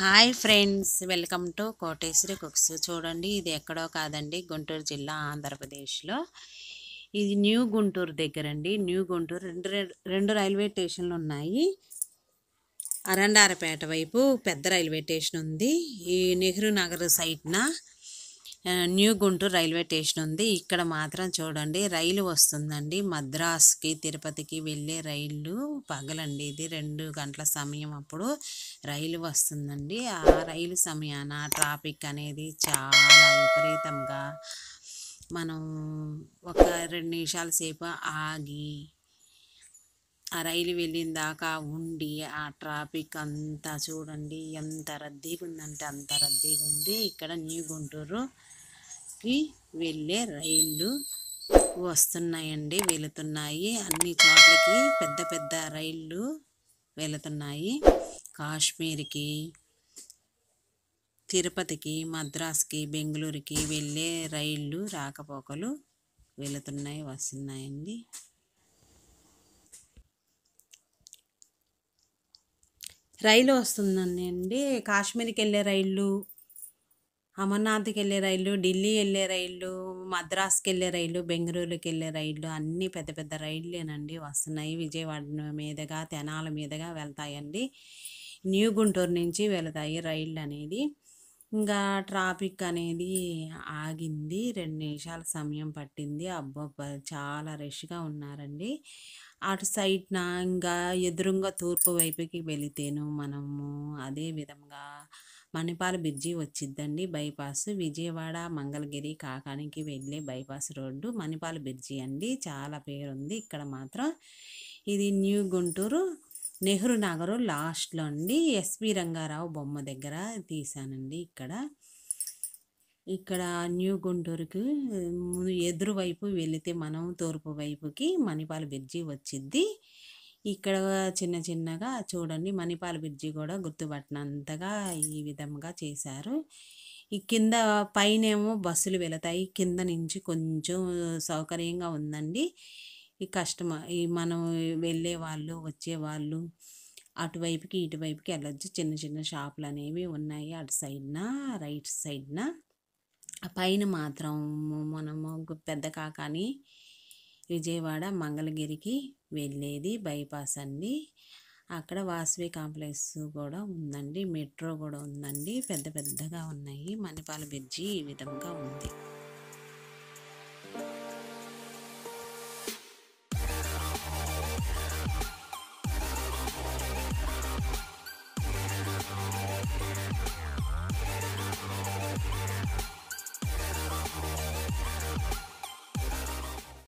Hi friends, welcome to Koteswari cooks. చూడండి, ఇది ఎక్కడో కాదండి, గుంటూరు జిల్లా, ఆంధ్రప్రదేశ్లో. ఇది న్యూ గుంటూరు దగ్గరండి. న్యూ గుంటూరు రెండు రైల్వే స్టేషన్లు ఉన్నాయి. అరండారపేట వైపు పెద్ద రైల్వే స్టేషన్ ఉంది. ఈ నెహ్రూ నగర్ సైడ్న న్యూ గుంటూరు రైల్వే స్టేషన్ ఉంది. ఇక్కడ మాత్రం చూడండి, రైలు వస్తుందండి. మద్రాస్కి, తిరుపతికి వెళ్ళే రైళ్ళు పగలండి. ఇది 2 గంటల సమయం అప్పుడు రైలు వస్తుందండి. ఆ రైలు సమయాన ట్రాఫిక్ అనేది చాలా విపరీతంగా, మనం ఒక 2 నిమిషాల సేపు ఆగి ఆ రైలు వెళ్ళిన దాకా ఉండి, ఆ ట్రాఫిక్ అంతా చూడండి ఎంత రద్దీగా ఉందంటే అంత రద్దీగా ఉంది. ఇక్కడ న్యూ గుంటూరుకి వెళ్ళే రైళ్ళు వస్తున్నాయండి, వెళుతున్నాయి. అన్ని చోట్లకి పెద్ద పెద్ద రైళ్ళు వెళుతున్నాయి. కాశ్మీర్కి, తిరుపతికి, మద్రాస్కి, బెంగళూరుకి వెళ్ళే రైళ్ళు రాకపోకలు వెళుతున్నాయి, వస్తున్నాయండి. రైలు వస్తుందండి. కాశ్మీర్కి వెళ్ళే రైళ్ళు, అమర్నాథ్కి వెళ్ళే రైళ్ళు, ఢిల్లీ వెళ్ళే రైళ్ళు, మద్రాస్కి వెళ్ళే రైళ్ళు, బెంగళూరుకి వెళ్ళే రైళ్ళు, అన్నీ పెద్ద పెద్ద రైళ్ళేనండి వస్తున్నాయి. విజయవాడ మీదుగా, తెనాల మీదుగా వెళ్తాయండి. న్యూ గుంటూరు నుంచి వెళ్తాయి రైళ్ళు అనేది. ఇంకా ట్రాఫిక్ అనేది ఆగింది, 2 నిమిషాల సమయం పట్టింది. అబ్బబ్బా, చాలా రష్గా ఉన్నారండి. అటు సైడ్న ఇంకా ఎదురుగా తూర్పు వైపుకి వెళితేను మనము అదే విధంగా మణిపాల బ్రిడ్జి వచ్చిద్దండి. బైపాస్ విజయవాడ, మంగళగిరి, కాకానికి వెళ్ళే బైపాస్ రోడ్డు మణిపాల బ్రిడ్జి అండి. చాలా పేరుంది ఇక్కడ మాత్రం. ఇది న్యూ గుంటూరు నెహ్రూ నగరు లాస్ట్లో అండి. ఎస్వి రంగారావు బొమ్మ దగ్గర తీసానండి. ఇక్కడ న్యూ గుంటూరుకి ఎదురువైపు వెళితే మనం తూర్పు వైపుకి మణిపాల బ్రిడ్జి వచ్చిద్ది. ఇక్కడ చిన్న చిన్నగా చూడండి, మణిపాల బ్రిడ్జి కూడా గుర్తుపట్టినంతగా ఈ విధంగా చేశారు. ఈ కింద పైనేమో బస్సులు వెళతాయి, కింద నుంచి కొంచెం సౌకర్యంగా ఉందండి. ఈ మనం వెళ్ళే వాళ్ళు, వచ్చేవాళ్ళు అటువైపుకి ఇటువైపుకి వెళ్ళొచ్చు. చిన్న చిన్న షాపులు అనేవి ఉన్నాయి అటు సైడ్న, రైట్ సైడ్న. ఆ పైన మాత్రం మనము పెద్ద కాకాని, విజయవాడ, మంగళగిరికి వెళ్ళేది బైపాస్ అండి. అక్కడ వాసవి కాంప్లెక్స్ కూడా ఉందండి, మెట్రో కూడా ఉందండి. పెద్ద పెద్దగా ఉన్నాయి. మణిపాల బ్రిడ్జి ఈ విధంగా ఉంది.